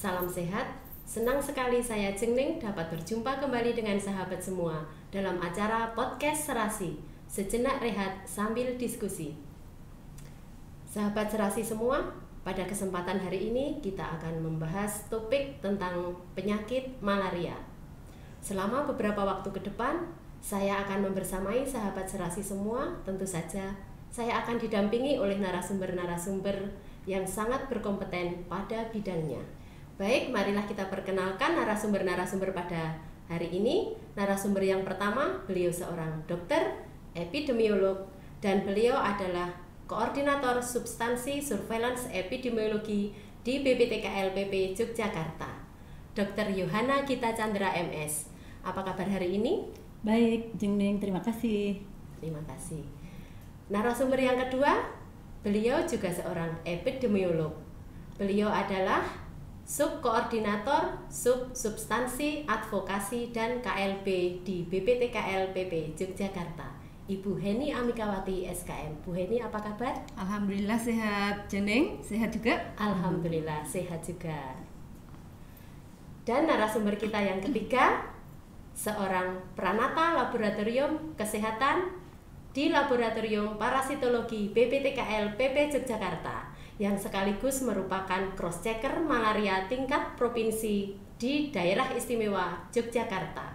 salam sehat. Senang sekali saya Jengning dapat berjumpa kembali dengan sahabat semua dalam acara podcast Serasi, sejenak rehat sambil diskusi. Sahabat Serasi semua, pada kesempatan hari ini kita akan membahas topik tentang penyakit malaria. Selama beberapa waktu ke depan, saya akan membersamai sahabat Serasi semua. Tentu saja saya akan didampingi oleh narasumber-narasumber yang sangat berkompeten pada bidangnya. Baik, marilah kita perkenalkan narasumber-narasumber pada hari ini. Narasumber yang pertama, beliau seorang dokter, epidemiolog, dan beliau adalah Koordinator Substansi Surveillance Epidemiologi di BPTKL PP Yogyakarta, Dr. Yohana Gita Chandra MS. Apa kabar hari ini? Baik, Jengning, terima kasih. Terima kasih. Narasumber yang kedua, beliau juga seorang epidemiolog. Beliau adalah Subkoordinator Substansi Advokasi dan KLB di BPTKL PP Yogyakarta, Ibu Heni Amikawati SKM. Bu Heni, apa kabar? Alhamdulillah sehat, Jengning. Sehat juga? Alhamdulillah sehat juga. Dan narasumber kita yang ketiga, seorang Pranata Laboratorium Kesehatan di Laboratorium Parasitologi BPTKL PP Yogyakarta, yang sekaligus merupakan cross-checker malaria tingkat provinsi di Daerah Istimewa Yogyakarta.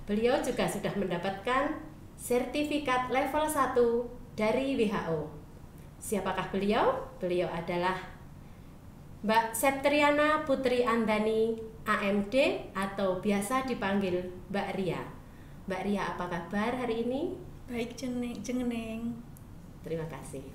Beliau juga sudah mendapatkan sertifikat level 1 dari WHO. Siapakah beliau? Beliau adalah Mbak Septriana Putri Andani, AMD, atau biasa dipanggil Mbak Ria. Mbak Ria, apa kabar hari ini? Baik, Jengning. Terima kasih.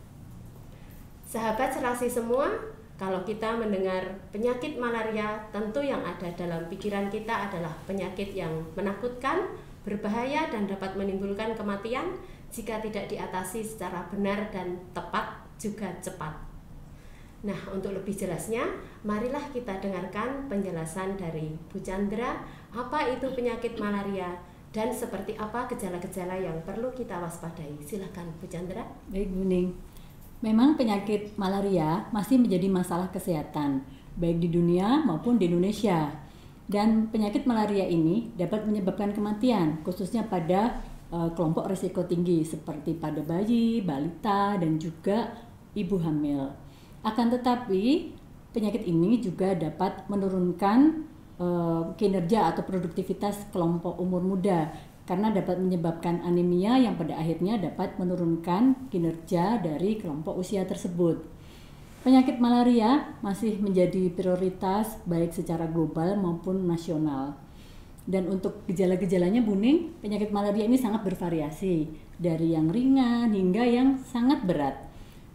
Sahabat Serasi semua, kalau kita mendengar penyakit malaria, tentu yang ada dalam pikiran kita adalah penyakit yang menakutkan, berbahaya, dan dapat menimbulkan kematian jika tidak diatasi secara benar dan tepat, juga cepat. Nah, untuk lebih jelasnya, marilah kita dengarkan penjelasan dari Bu Chandra, apa itu penyakit malaria, dan seperti apa gejala-gejala yang perlu kita waspadai. Silakan Bu Chandra. Baik, Bu Ning. Memang penyakit malaria masih menjadi masalah kesehatan, baik di dunia maupun di Indonesia. Dan penyakit malaria ini dapat menyebabkan kematian, khususnya pada kelompok risiko tinggi seperti pada bayi, balita, dan juga ibu hamil. Akan tetapi, penyakit ini juga dapat menurunkan kinerja atau produktivitas kelompok umur muda karena dapat menyebabkan anemia yang pada akhirnya dapat menurunkan kinerja dari kelompok usia tersebut. Penyakit malaria masih menjadi prioritas baik secara global maupun nasional. Dan untuk gejala-gejalanya, Bu Ning, penyakit malaria ini sangat bervariasi dari yang ringan hingga yang sangat berat.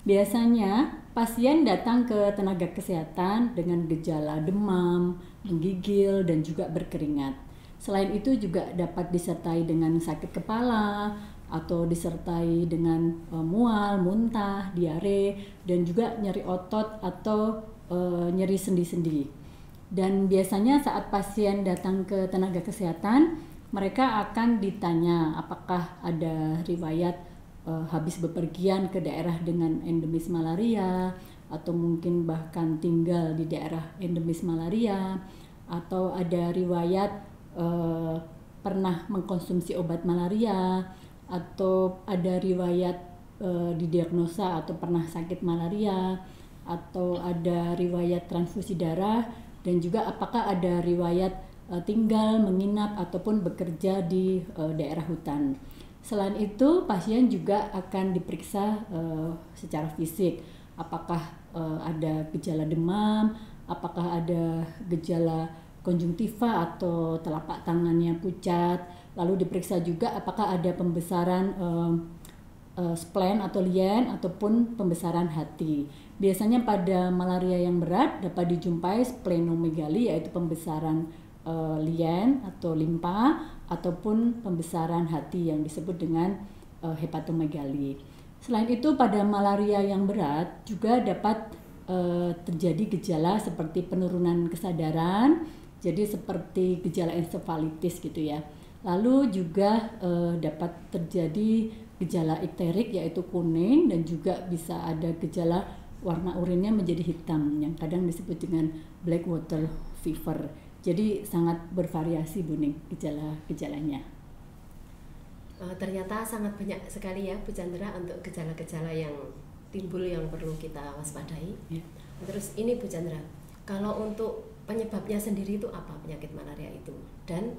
Biasanya pasien datang ke tenaga kesehatan dengan gejala demam, menggigil, dan juga berkeringat. Selain itu juga dapat disertai dengan sakit kepala atau disertai dengan mual, muntah, diare, dan juga nyeri otot atau nyeri sendi-sendi. Dan biasanya saat pasien datang ke tenaga kesehatan, mereka akan ditanya apakah ada riwayat habis bepergian ke daerah dengan endemis malaria, atau mungkin bahkan tinggal di daerah endemis malaria, atau ada riwayat pernah mengkonsumsi obat malaria, atau ada riwayat didiagnosa atau pernah sakit malaria, atau ada riwayat transfusi darah, dan juga apakah ada riwayat tinggal, menginap, ataupun bekerja di daerah hutan. Selain itu, pasien juga akan diperiksa secara fisik, apakah ada gejala demam, apakah ada gejala konjungtiva atau telapak tangannya pucat, lalu diperiksa juga apakah ada pembesaran spleen atau lien ataupun pembesaran hati. Biasanya pada malaria yang berat dapat dijumpai splenomegali, yaitu pembesaran lien atau limpa, ataupun pembesaran hati yang disebut dengan hepatomegali. Selain itu, pada malaria yang berat juga dapat terjadi gejala seperti penurunan kesadaran, jadi seperti gejala ensefalitis gitu ya. Lalu juga dapat terjadi gejala ikterik, yaitu kuning, dan juga bisa ada gejala warna urinnya menjadi hitam yang kadang disebut dengan black water fever. Jadi sangat bervariasi Bu Ning gejala-gejalanya. Ternyata sangat banyak sekali ya Bu Chandra untuk gejala-gejala yang timbul yang perlu kita waspadai. Ya. Terus ini Bu Chandra, kalau untuk penyebabnya sendiri itu apa penyakit malaria itu? Dan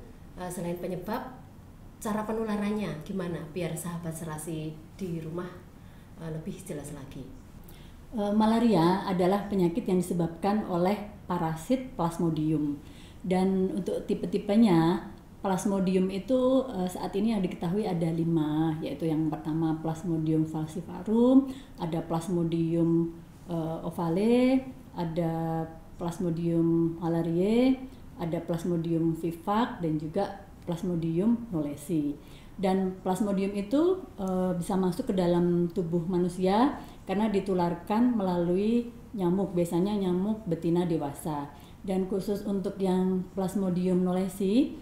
selain penyebab, cara penularannya gimana? Biar sahabat serasi di rumah lebih jelas lagi. Malaria adalah penyakit yang disebabkan oleh parasit Plasmodium. Dan untuk tipe-tipenya, Plasmodium itu saat ini yang diketahui ada 5, yaitu yang pertama Plasmodium falciparum, ada Plasmodium ovale, ada Plasmodium malariae, ada Plasmodium vivax, dan juga Plasmodium knowlesi. Dan Plasmodium itu bisa masuk ke dalam tubuh manusia karena ditularkan melalui nyamuk, biasanya nyamuk betina dewasa. Dan khusus untuk yang Plasmodium knowlesi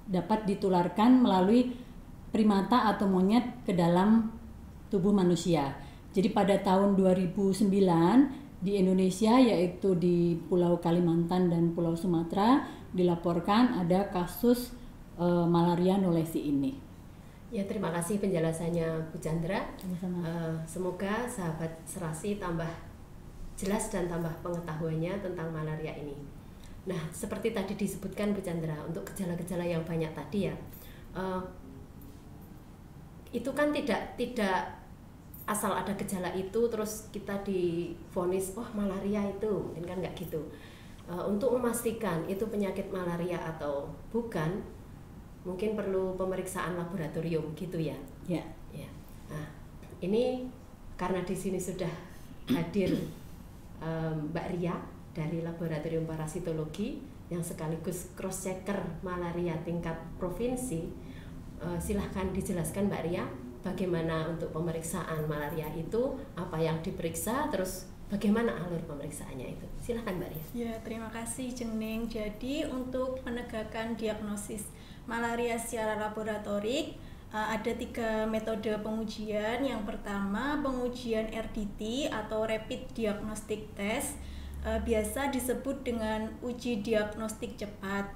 dapat ditularkan melalui primata atau monyet ke dalam tubuh manusia. Jadi pada tahun 2009 di Indonesia, yaitu di Pulau Kalimantan dan Pulau Sumatera, dilaporkan ada kasus malaria knowlesi ini. Ya, terima kasih penjelasannya Bu Chandra. Sama-sama. Semoga sahabat serasi tambah jelas dan tambah pengetahuannya tentang malaria ini. Nah, seperti tadi disebutkan Bu Chandra, untuk gejala-gejala yang banyak tadi ya, itu kan tidak asal ada gejala itu terus kita divonis malaria itu, mungkin kan nggak gitu. Untuk memastikan itu penyakit malaria atau bukan, mungkin perlu pemeriksaan laboratorium gitu ya. Ya. Nah, ini karena di sini sudah hadir Mbak Ria dari Laboratorium Parasitologi yang sekaligus cross checker malaria tingkat provinsi. Silahkan dijelaskan Mbak Ria, bagaimana untuk pemeriksaan malaria itu, apa yang diperiksa, terus bagaimana alur pemeriksaannya itu. Silahkan Mbak Ria. Ya, terima kasih Jengning. Jadi untuk penegakan diagnosis malaria secara laboratorik ada 3 metode pengujian. Yang pertama pengujian RDT atau Rapid Diagnostic Test, biasa disebut dengan uji diagnostik cepat.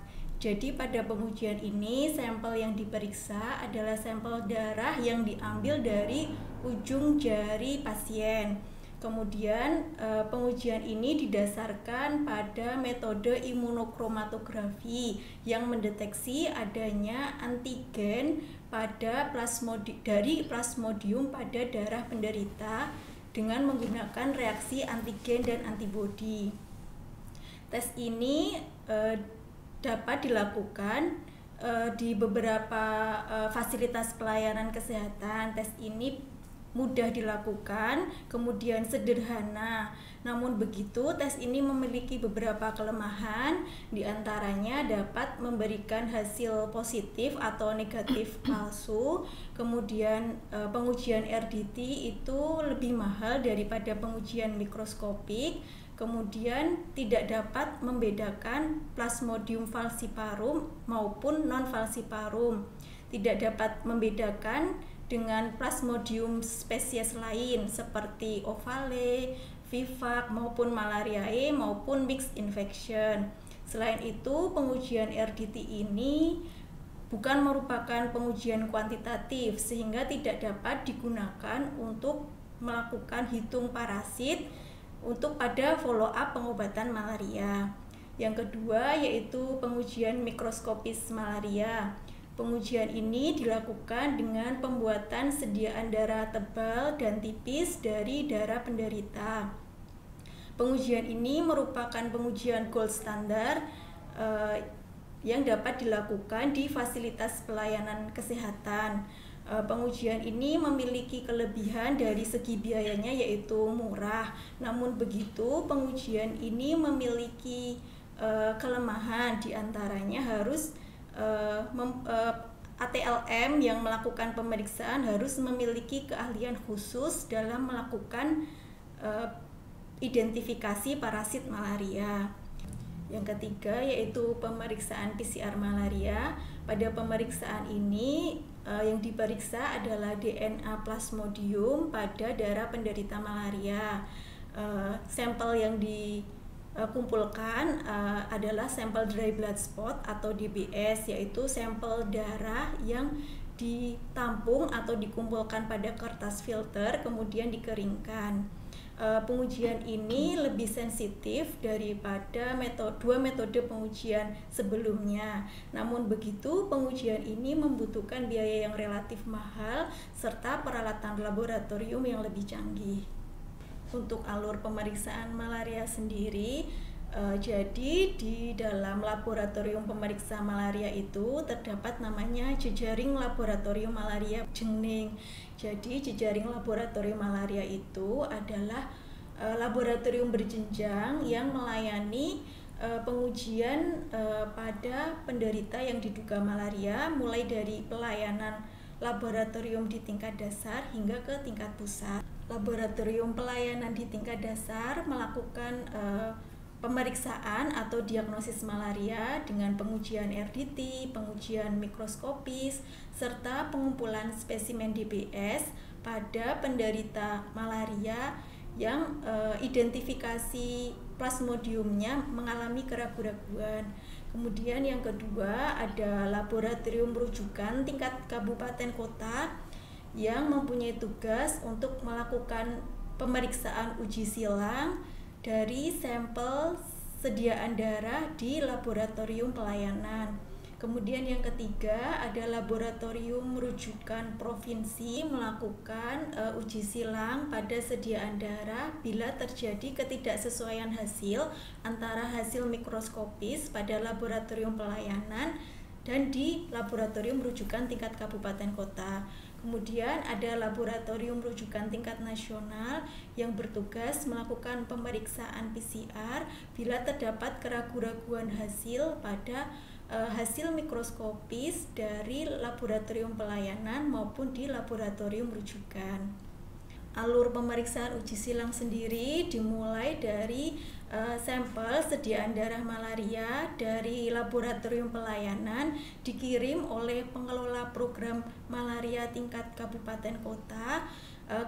Jadi pada pengujian ini sampel yang diperiksa adalah sampel darah yang diambil dari ujung jari pasien. Kemudian pengujian ini didasarkan pada metode imunokromatografi yang mendeteksi adanya antigen pada dari plasmodium pada darah penderita dengan menggunakan reaksi antigen dan antibodi. Tes ini dapat dilakukan di beberapa fasilitas pelayanan kesehatan. Tes ini mudah dilakukan, kemudian sederhana. Namun begitu, tes ini memiliki beberapa kelemahan, diantaranya dapat memberikan hasil positif atau negatif palsu. Kemudian pengujian RDT itu lebih mahal daripada pengujian mikroskopik. Kemudian tidak dapat membedakan Plasmodium falciparum maupun non falciparum. Tidak dapat membedakan dengan Plasmodium spesies lain seperti ovale, vivax maupun malariae maupun mixed infection. Selain itu, pengujian RDT ini bukan merupakan pengujian kuantitatif sehingga tidak dapat digunakan untuk melakukan hitung parasit untuk pada follow up pengobatan malaria. Yang kedua yaitu pengujian mikroskopis malaria. Pengujian ini dilakukan dengan pembuatan sediaan darah tebal dan tipis dari darah penderita. Pengujian ini merupakan pengujian gold standar yang dapat dilakukan di fasilitas pelayanan kesehatan. Pengujian ini memiliki kelebihan dari segi biayanya yaitu murah. Namun begitu, pengujian ini memiliki kelemahan, diantaranya harus ATLM yang melakukan pemeriksaan harus memiliki keahlian khusus dalam melakukan identifikasi parasit malaria. Yang ketiga yaitu pemeriksaan PCR malaria. Pada pemeriksaan ini Yang diperiksa adalah DNA Plasmodium pada darah penderita malaria. Sampel yang dikumpulkan adalah sampel dry blood spot atau DBS, yaitu sampel darah yang ditampung atau dikumpulkan pada kertas filter kemudian dikeringkan. Pengujian ini lebih sensitif daripada dua metode pengujian sebelumnya. Namun begitu, pengujian ini membutuhkan biaya yang relatif mahal serta peralatan laboratorium yang lebih canggih. Untuk alur pemeriksaan malaria sendiri, jadi di dalam laboratorium pemeriksa malaria itu terdapat namanya jejaring laboratorium malaria Jengning. Jadi jejaring laboratorium malaria itu adalah laboratorium berjenjang yang melayani pengujian pada penderita yang diduga malaria, mulai dari pelayanan laboratorium di tingkat dasar hingga ke tingkat pusat. Laboratorium pelayanan di tingkat dasar melakukan pemeriksaan atau diagnosis malaria dengan pengujian RDT, pengujian mikroskopis, serta pengumpulan spesimen DBS pada penderita malaria yang identifikasi plasmodiumnya mengalami keraguan-raguan. Kemudian yang kedua ada laboratorium rujukan tingkat kabupaten kota yang mempunyai tugas untuk melakukan pemeriksaan uji silang dari sampel sediaan darah di laboratorium pelayanan. Kemudian yang ketiga ada laboratorium rujukan provinsi melakukan uji silang pada sediaan darah bila terjadi ketidaksesuaian hasil antara hasil mikroskopis pada laboratorium pelayanan dan di laboratorium rujukan tingkat kabupaten kota. Kemudian ada laboratorium rujukan tingkat nasional yang bertugas melakukan pemeriksaan PCR bila terdapat keraguan-raguan hasil pada hasil mikroskopis dari laboratorium pelayanan maupun di laboratorium rujukan. Alur pemeriksaan uji silang sendiri dimulai dari sampel sediaan darah malaria dari laboratorium pelayanan dikirim oleh pengelola program malaria tingkat kabupaten kota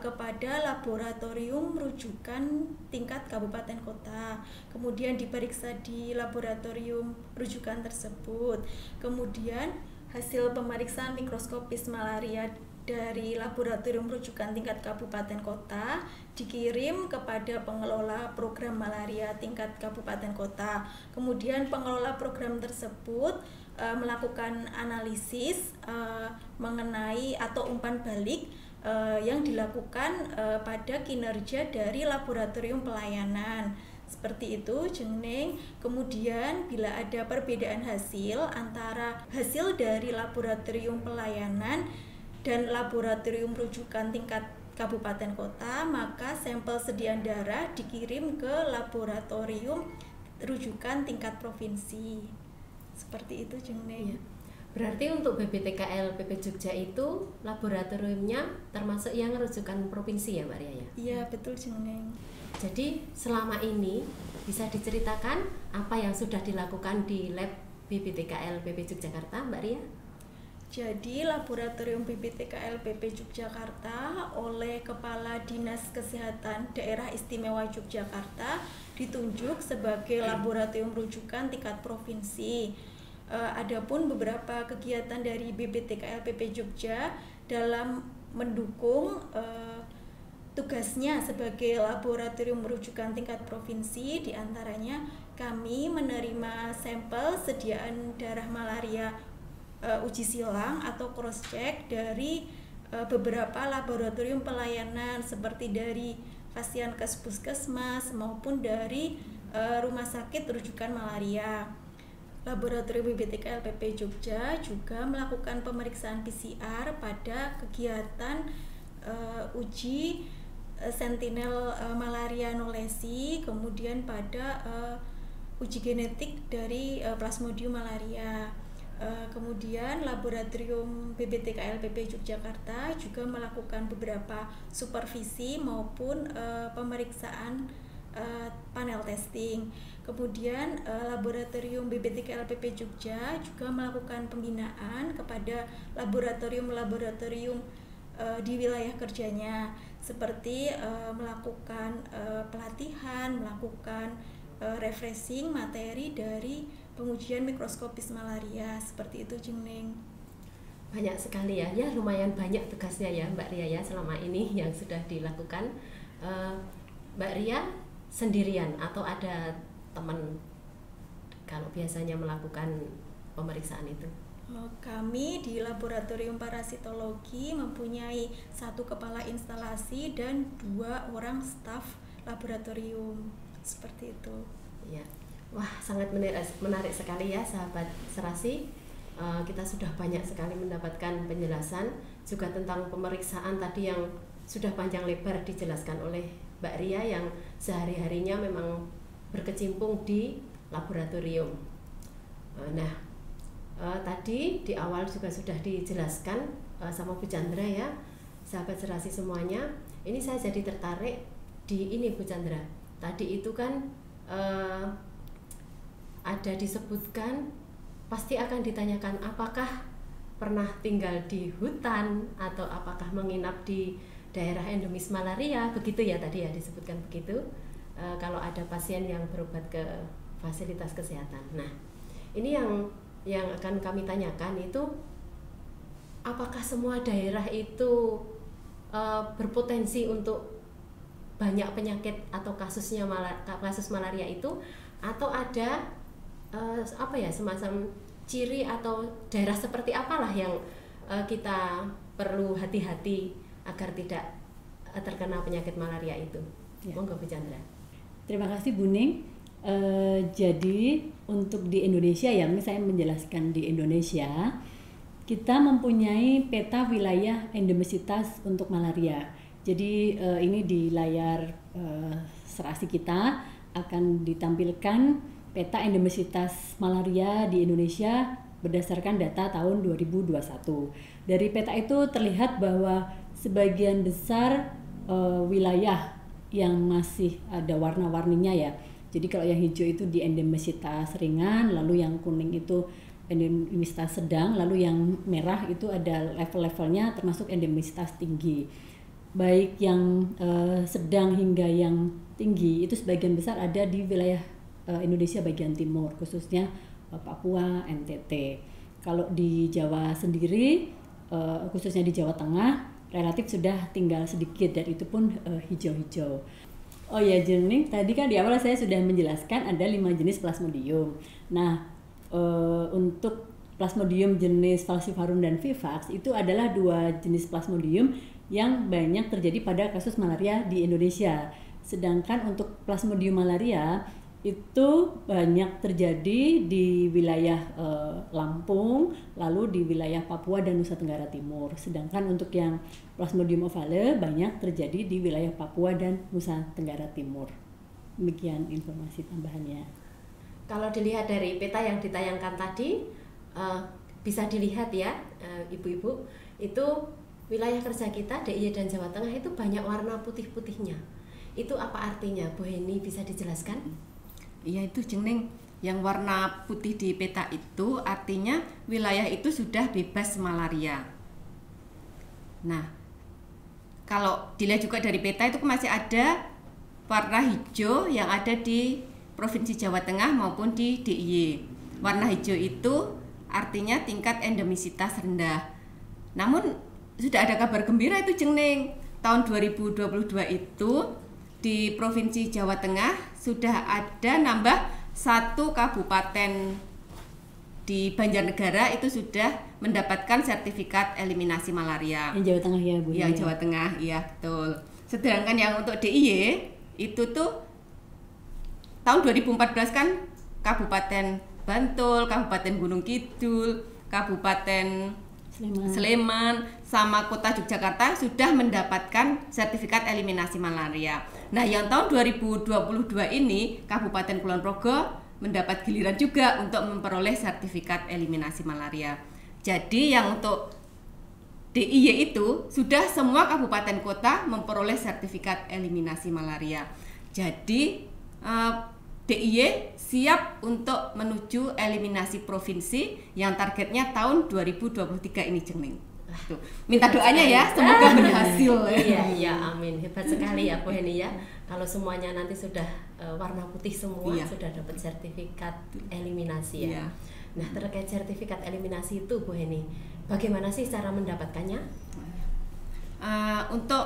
kepada laboratorium rujukan tingkat kabupaten kota. Kemudian diperiksa di laboratorium rujukan tersebut. Kemudian hasil pemeriksaan mikroskopis malaria dari laboratorium rujukan tingkat kabupaten kota dikirim kepada pengelola program malaria tingkat kabupaten kota. Kemudian pengelola program tersebut melakukan analisis mengenai atau umpan balik yang dilakukan pada kinerja dari laboratorium pelayanan. Seperti itu, Jengning. Kemudian bila ada perbedaan hasil antara hasil dari laboratorium pelayanan dan laboratorium rujukan tingkat kabupaten kota, maka sampel sediaan darah dikirim ke laboratorium rujukan tingkat provinsi. Seperti itu, Jengning. Ya. Berarti untuk BPTKL PP Jogja itu laboratoriumnya termasuk yang rujukan provinsi ya Mbak Ria ya? Iya, betul Jengning. Jadi selama ini bisa diceritakan apa yang sudah dilakukan di lab BPTKL PP Yogyakarta Mbak Ria? Jadi laboratorium BPTKL PP Yogyakarta oleh Kepala Dinas Kesehatan Daerah Istimewa Yogyakarta ditunjuk sebagai laboratorium rujukan tingkat provinsi. Adapun beberapa kegiatan dari BPTKL PP Jogja dalam mendukung tugasnya sebagai laboratorium rujukan tingkat provinsi, diantaranya kami menerima sampel sediaan darah malaria uji silang atau cross check dari beberapa laboratorium pelayanan seperti dari Fasiankes Puskesmas maupun dari rumah sakit rujukan malaria. Laboratorium BPTKL PP Jogja juga melakukan pemeriksaan PCR pada kegiatan uji sentinel malaria nolesi, kemudian pada uji genetik dari Plasmodium malaria. Kemudian laboratorium BPTKL PP Yogyakarta juga melakukan beberapa supervisi maupun pemeriksaan panel testing. Kemudian Laboratorium BPTK-LPP Jogja juga melakukan pembinaan kepada laboratorium-laboratorium di wilayah kerjanya, seperti melakukan pelatihan, melakukan refreshing materi dari pengujian mikroskopis malaria, seperti itu Jengning. Banyak sekali ya lumayan banyak tugasnya ya Mbak Ria ya selama ini yang sudah dilakukan. Mbak Ria sendirian atau ada teman kalau biasanya melakukan pemeriksaan itu? Kami di Laboratorium Parasitologi mempunyai 1 kepala instalasi dan 2 orang staf laboratorium, seperti itu. Ya, wah sangat menarik sekali ya sahabat Serasi. Kita sudah banyak sekali mendapatkan penjelasan juga tentang pemeriksaan tadi yang sudah panjang lebar dijelaskan oleh Mbak Ria yang sehari-harinya memang berkecimpung di laboratorium. Nah, tadi di awal juga sudah dijelaskan sama Bu Chandra ya, sahabat Serasi semuanya. Ini saya jadi tertarik di ini Bu Chandra. Tadi itu kan ada disebutkan pasti akan ditanyakan apakah pernah tinggal di hutan atau apakah menginap di daerah endemis malaria, begitu ya tadi ya disebutkan begitu. Kalau ada pasien yang berobat ke fasilitas kesehatan. Nah, ini yang akan kami tanyakan itu apakah semua daerah itu berpotensi untuk banyak penyakit atau kasus malaria itu, atau ada semacam ciri atau daerah seperti apalah yang kita perlu hati-hati agar tidak terkena penyakit malaria itu. Ya. Monggo Bu Chandra. Terima kasih Bu Ning. Jadi untuk di Indonesia ya, saya menjelaskan di Indonesia kita mempunyai peta wilayah endemisitas untuk malaria. Jadi ini di layar Serasi kita akan ditampilkan peta endemisitas malaria di Indonesia berdasarkan data tahun 2021. Dari peta itu terlihat bahwa sebagian besar wilayah yang masih ada warna-warninya ya. Jadi kalau yang hijau itu di endemisitas ringan, lalu yang kuning itu endemisitas sedang, lalu yang merah itu ada level-levelnya termasuk endemisitas tinggi. Baik yang sedang hingga yang tinggi itu sebagian besar ada di wilayah Indonesia bagian timur, khususnya Papua, NTT. Kalau di Jawa sendiri, khususnya di Jawa Tengah, relatif sudah tinggal sedikit dan itu pun hijau-hijau. Oh ya Jengning, tadi kan di awal saya sudah menjelaskan ada 5 jenis plasmodium. Nah, untuk plasmodium jenis falciparum dan vivax itu adalah 2 jenis plasmodium yang banyak terjadi pada kasus malaria di Indonesia. Sedangkan untuk plasmodium malaria itu banyak terjadi di wilayah Lampung, lalu di wilayah Papua dan Nusa Tenggara Timur. Sedangkan untuk yang Plasmodium ovale banyak terjadi di wilayah Papua dan Nusa Tenggara Timur. Demikian informasi tambahannya. Kalau dilihat dari peta yang ditayangkan tadi, bisa dilihat ya ibu-ibu, itu wilayah kerja kita DIY dan Jawa Tengah itu banyak warna putih-putihnya. Itu apa artinya, Bu Heni bisa dijelaskan? Iya itu Jengning, yang warna putih di peta itu artinya wilayah itu sudah bebas malaria. Nah, kalau dilihat juga dari peta itu masih ada warna hijau yang ada di Provinsi Jawa Tengah maupun di DIY. Warna hijau itu artinya tingkat endemisitas rendah. Namun sudah ada kabar gembira itu Jengning, tahun 2022 itu di Provinsi Jawa Tengah sudah ada nambah 1 kabupaten di Banjarnegara itu sudah mendapatkan sertifikat eliminasi malaria. Yang Jawa Tengah ya Bu? Yang Jawa Tengah, iya betul. Sedangkan yang untuk DIY itu tuh tahun 2014 kan Kabupaten Bantul, Kabupaten Gunung Kidul, Kabupaten Sleman sama Kota Yogyakarta sudah mendapatkan sertifikat eliminasi malaria. Nah, yang tahun 2022 ini Kabupaten Kulon Progo mendapat giliran juga untuk memperoleh sertifikat eliminasi malaria. Jadi yang untuk DIY itu sudah semua kabupaten kota memperoleh sertifikat eliminasi malaria. Jadi DIY siap untuk menuju eliminasi provinsi yang targetnya tahun 2023 ini, Jengning. Tuh, minta doanya ya, semoga berhasil. Iya, amin. Hebat sekali ya Bu Heni ya. Kalau semuanya nanti sudah warna putih semua, sudah dapat sertifikat eliminasi ya. Nah, terkait sertifikat eliminasi itu Bu Heni, bagaimana sih cara mendapatkannya? Untuk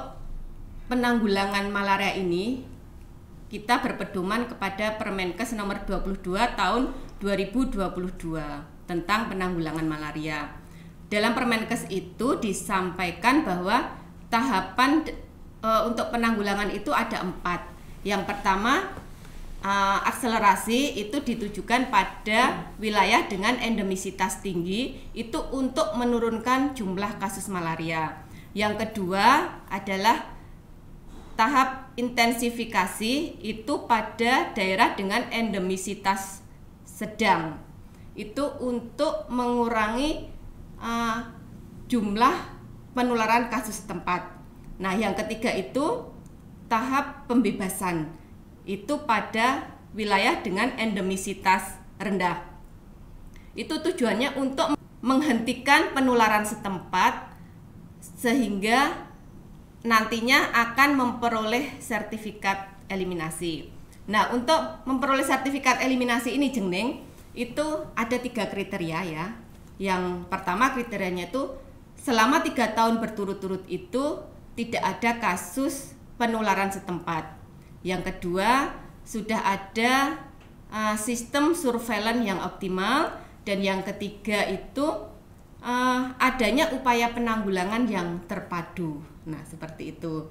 penanggulangan malaria ini kita berpedoman kepada Permenkes nomor 22 tahun 2022 tentang penanggulangan malaria. Dalam Permenkes itu disampaikan bahwa tahapan untuk penanggulangan itu ada 4. Yang pertama, akselerasi itu ditujukan pada wilayah dengan endemisitas tinggi, itu untuk menurunkan jumlah kasus malaria. Yang kedua adalah tahap intensifikasi, itu pada daerah dengan endemisitas sedang, itu untuk mengurangi jumlah penularan kasus setempat. Nah, yang ketiga itu tahap pembebasan, itu pada wilayah dengan endemisitas rendah. Itu tujuannya untuk menghentikan penularan setempat sehingga nantinya akan memperoleh sertifikat eliminasi. Nah, untuk memperoleh sertifikat eliminasi ini, Jengning, itu ada 3 kriteria ya. Yang pertama kriterianya itu selama 3 tahun berturut-turut itu tidak ada kasus penularan setempat. Yang kedua, sudah ada sistem surveillance yang optimal. Dan yang ketiga itu adanya upaya penanggulangan yang terpadu. Nah, seperti itu.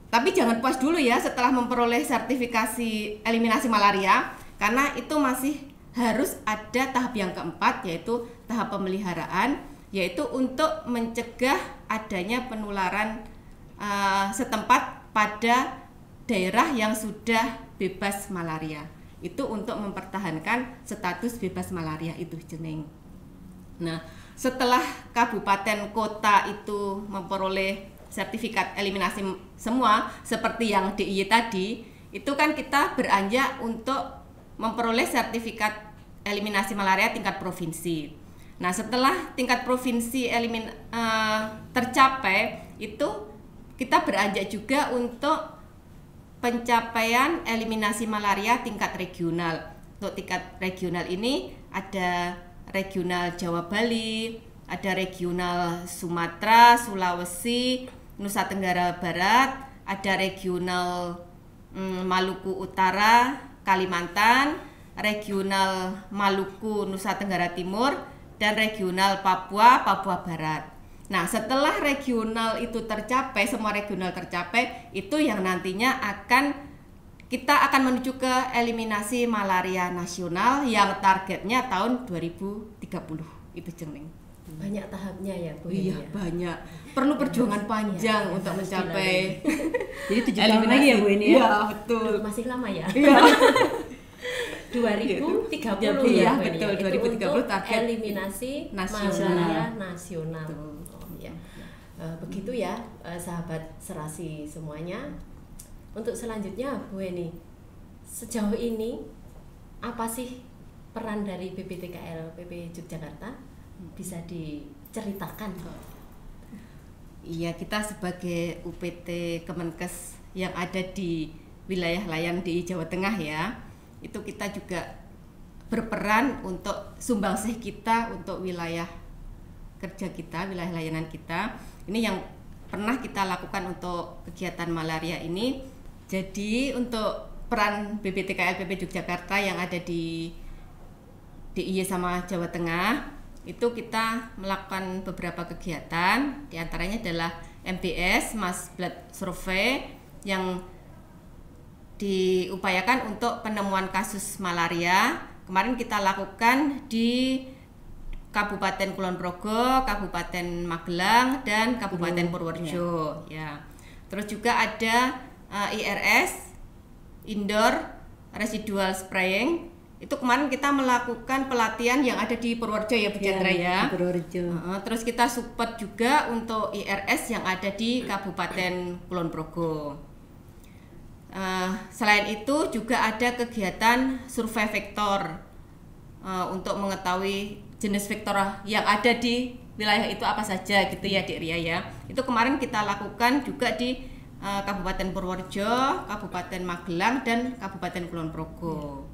Tapi jangan puas dulu ya setelah memperoleh sertifikasi eliminasi malaria, karena itu masih harus ada tahap yang keempat, yaitu tahap pemeliharaan, yaitu untuk mencegah adanya penularan setempat pada daerah yang sudah bebas malaria. Itu untuk mempertahankan status bebas malaria itu, Jengning. Nah, setelah kabupaten kota itu memperoleh sertifikat eliminasi semua seperti yang DIY tadi, itu kan kita beranjak untuk memperoleh sertifikat eliminasi malaria tingkat provinsi. Nah, setelah tingkat provinsi tercapai, itu kita beranjak juga untuk pencapaian eliminasi malaria tingkat regional. Untuk tingkat regional ini ada regional Jawa Bali, ada regional Sumatera, Sulawesi, Nusa Tenggara Barat, ada regional Maluku Utara, Kalimantan, regional Maluku Nusa Tenggara Timur, dan regional Papua Barat. Nah, setelah regional itu tercapai, semua regional tercapai, itu yang nantinya kita akan menuju ke eliminasi malaria nasional yang targetnya tahun 2030. Itu, Jengning. Banyak tahapnya ya Bu. Iya, banyak. Perlu perjuangan panjang untuk mencapai. Jadi 7 tahun lagi ya Bu ini ya? Iya, betul. Masih lama ya. Iya. 2030 ya, Bu betul. Itu 2030 untuk target eliminasi malaria nasional. Ya. Begitu ya, sahabat serasi semuanya. Untuk selanjutnya Bu Eni, sejauh ini apa sih peran dari BPTKL PP Yogyakarta? Bisa diceritakan? Iya, kita sebagai UPT Kemenkes yang ada di wilayah layan di Jawa Tengah ya, itu kita juga berperan untuk sumbangsih kita untuk wilayah kerja kita, wilayah layanan kita. Ini yang pernah kita lakukan untuk kegiatan malaria ini. Jadi untuk peran BPTKL PP Yogyakarta yang ada di DIY sama Jawa Tengah, itu kita melakukan beberapa kegiatan, diantaranya adalah MBS, Mass Blood Survey, yang diupayakan untuk penemuan kasus malaria. Kemarin kita lakukan di Kabupaten Kulon Progo, Kabupaten Magelang, dan Kabupaten Purworejo. Ya. Terus juga ada IRS, Indoor Residual Spraying. Itu kemarin kita melakukan pelatihan yang ada di Purworejo ya Bu Chandra ya. Purworejo. Terus kita support juga untuk IRS yang ada di Kabupaten Kulon Progo. selain itu juga ada kegiatan survei vektor untuk mengetahui jenis vektor yang ada di wilayah itu apa saja gitu ya Dik Ria ya. Itu kemarin kita lakukan juga di Kabupaten Purworejo, Kabupaten Magelang, dan Kabupaten Kulon Progo.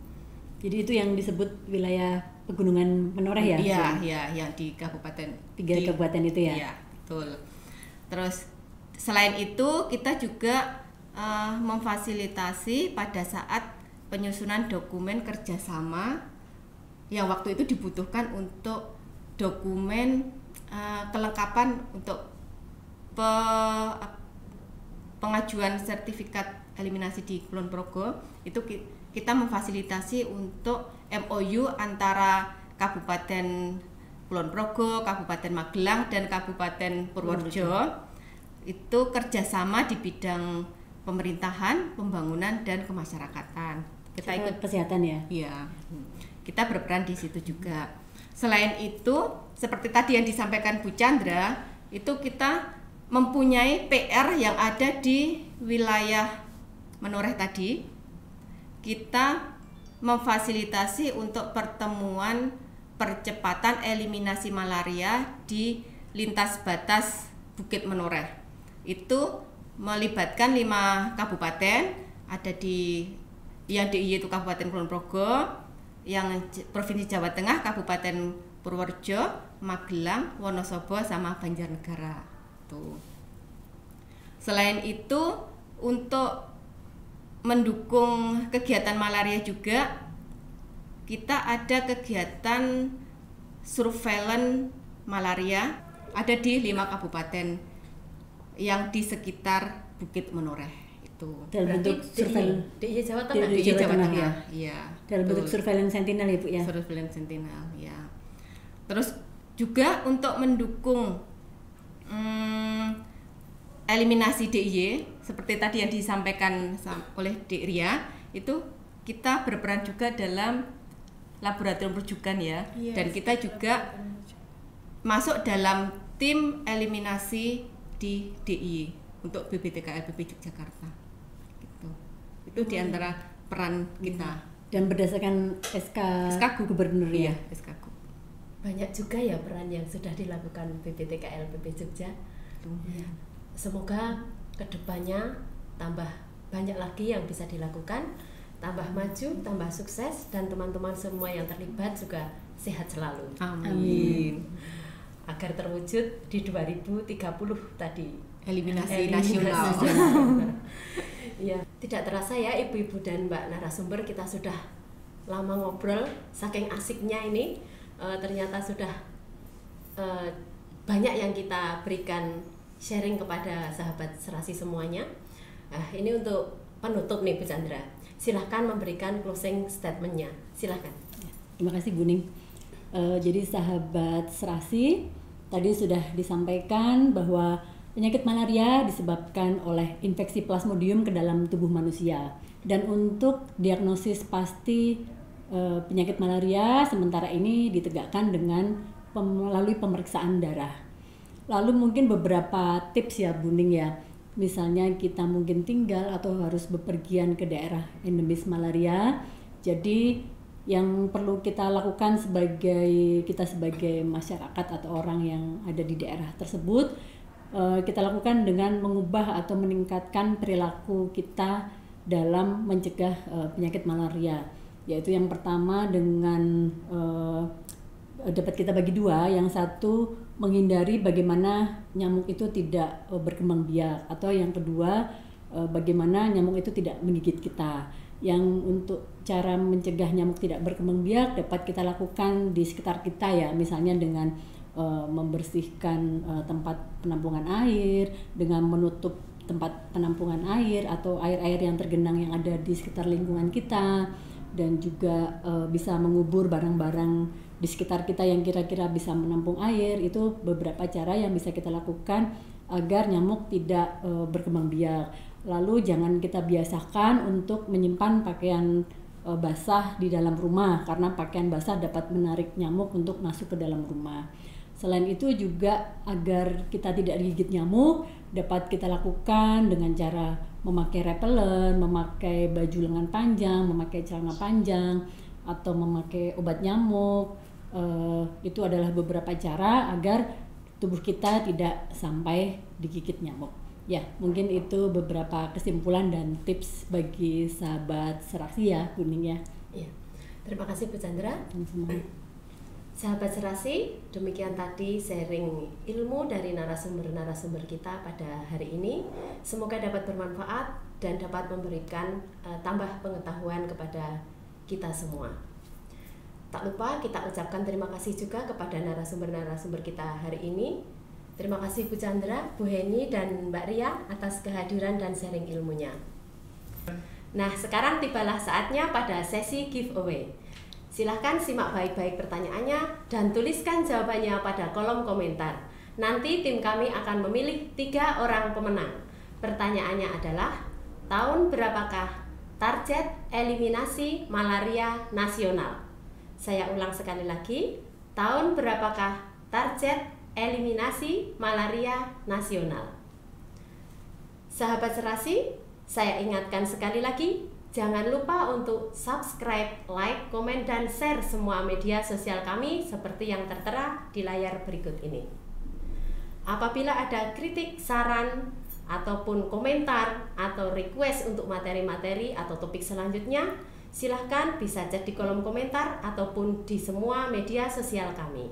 Jadi itu yang disebut wilayah pegunungan menoreh ya? Iya, yang di kabupaten. 3 kabupaten itu ya? Iya, betul. Terus selain itu kita juga memfasilitasi pada saat penyusunan dokumen kerjasama yang waktu itu dibutuhkan untuk dokumen kelengkapan untuk pengajuan sertifikat eliminasi di Kulon Progo. Itu kita memfasilitasi untuk MOU antara Kabupaten Kulon Progo, Kabupaten Magelang, dan Kabupaten Purworejo. Itu kerjasama di bidang pemerintahan, pembangunan, dan kemasyarakatan. Kita ikut kesehatan ya? Iya, kita berperan di situ juga. Selain itu, seperti tadi yang disampaikan Bu Chandra, itu kita mempunyai PR yang ada di wilayah Menoreh tadi. Kita memfasilitasi untuk pertemuan percepatan eliminasi malaria di lintas batas Bukit Menoreh. Itu melibatkan 5 kabupaten, ada di yang DIY itu Kabupaten Kulon Progo, yang Provinsi Jawa Tengah Kabupaten Purworejo, Magelang, Wonosobo, sama Banjarnegara. Selain itu, untuk mendukung kegiatan malaria juga, kita ada kegiatan surveillance malaria ada di 5 kabupaten yang di sekitar Bukit Menoreh itu. Dalam bentuk surveillance DIY Jawa Tengah. DIY Jawa Tengah ya. Iya. Dalam bentuk surveillance sentinel ya Bu ya. Surveillance sentinel ya. Terus juga untuk mendukung eliminasi DIY seperti tadi yang disampaikan oleh Dik Ria, itu kita berperan juga dalam laboratorium rujukan ya. Yes. Dan kita juga masuk dalam tim eliminasi di DIY untuk BPTKLPP Yogyakarta. Gitu. Itu diantara peran kita. Dan berdasarkan SK Gubernur ya. SK. Banyak juga ya peran yang sudah dilakukan BPTKLPP Jogja. Ya. Semoga kedepannya tambah banyak lagi yang bisa dilakukan, tambah maju, tambah sukses, dan teman-teman semua yang terlibat juga sehat selalu. Amin. Agar terwujud di 2030 tadi. Eliminasi nasional. Ya, tidak terasa ya ibu-ibu dan Mbak narasumber, kita sudah lama ngobrol, saking asiknya ini. Ternyata sudah banyak yang kita berikan sharing kepada sahabat serasi semuanya. Ini untuk penutup nih Bu Chandra, silahkan memberikan closing statementnya, silahkan. Terima kasih Bu Ning. Jadi sahabat serasi, tadi sudah disampaikan bahwa penyakit malaria disebabkan oleh infeksi plasmodium ke dalam tubuh manusia. Dan untuk diagnosis pasti penyakit malaria sementara ini ditegakkan dengan melalui pemeriksaan darah. Lalu mungkin beberapa tips ya Bu Ning ya. Misalnya kita mungkin tinggal atau harus bepergian ke daerah endemis malaria. Jadi yang perlu kita lakukan sebagai masyarakat atau orang yang ada di daerah tersebut, kita lakukan dengan mengubah atau meningkatkan perilaku kita dalam mencegah penyakit malaria. Yaitu yang pertama dengan dapat kita bagi 2. Yang satu, menghindari bagaimana nyamuk itu tidak berkembang biak, atau yang kedua, bagaimana nyamuk itu tidak menggigit kita. Yang untuk cara mencegah nyamuk tidak berkembang biak dapat kita lakukan di sekitar kita ya, misalnya dengan membersihkan tempat penampungan air, dengan menutup tempat penampungan air atau air-air yang tergenang yang ada di sekitar lingkungan kita, dan juga bisa mengubur barang-barang di sekitar kita yang kira-kira bisa menampung air. Itu beberapa cara yang bisa kita lakukan agar nyamuk tidak berkembang biak. Lalu jangan kita biasakan untuk menyimpan pakaian basah di dalam rumah, karena pakaian basah dapat menarik nyamuk untuk masuk ke dalam rumah. Selain itu juga agar kita tidak digigit nyamuk, dapat kita lakukan dengan cara memakai repellent, memakai baju lengan panjang, memakai celana panjang, atau memakai obat nyamuk. Itu adalah beberapa cara agar tubuh kita tidak sampai digigit nyamuk. Ya, mungkin itu beberapa kesimpulan dan tips bagi sahabat serasi ya, kuning ya. Iya. Terima kasih Bu Chandra. Sama-sama. Sahabat serasi, demikian tadi sharing ilmu dari narasumber-narasumber kita pada hari ini. Semoga dapat bermanfaat dan dapat memberikan tambah pengetahuan kepada kita semua. Tak lupa kita ucapkan terima kasih juga kepada narasumber-narasumber kita hari ini. Terima kasih Bu Chandra, Bu Heni, dan Mbak Ria atas kehadiran dan sharing ilmunya. Nah, sekarang tibalah saatnya pada sesi giveaway. Silahkan simak baik-baik pertanyaannya dan tuliskan jawabannya pada kolom komentar. Nanti tim kami akan memilih 3 orang pemenang. Pertanyaannya adalah, tahun berapakah target eliminasi malaria nasional? Saya ulang sekali lagi, tahun berapakah target eliminasi malaria nasional? Sahabat serasi, saya ingatkan sekali lagi, jangan lupa untuk subscribe, like, komen, dan share semua media sosial kami seperti yang tertera di layar berikut ini. Apabila ada kritik, saran, ataupun komentar, atau request untuk materi-materi atau topik selanjutnya, silahkan bisa cek di kolom komentar ataupun di semua media sosial kami.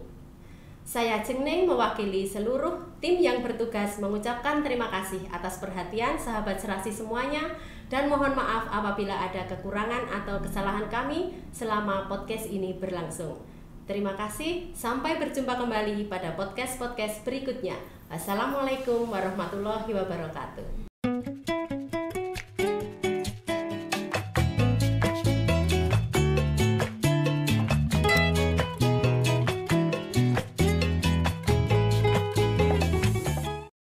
Saya Jeng Ning mewakili seluruh tim yang bertugas mengucapkan terima kasih atas perhatian sahabat serasi semuanya dan mohon maaf apabila ada kekurangan atau kesalahan kami selama podcast ini berlangsung. Terima kasih, sampai berjumpa kembali pada podcast-podcast berikutnya. Wassalamualaikum warahmatullahi wabarakatuh.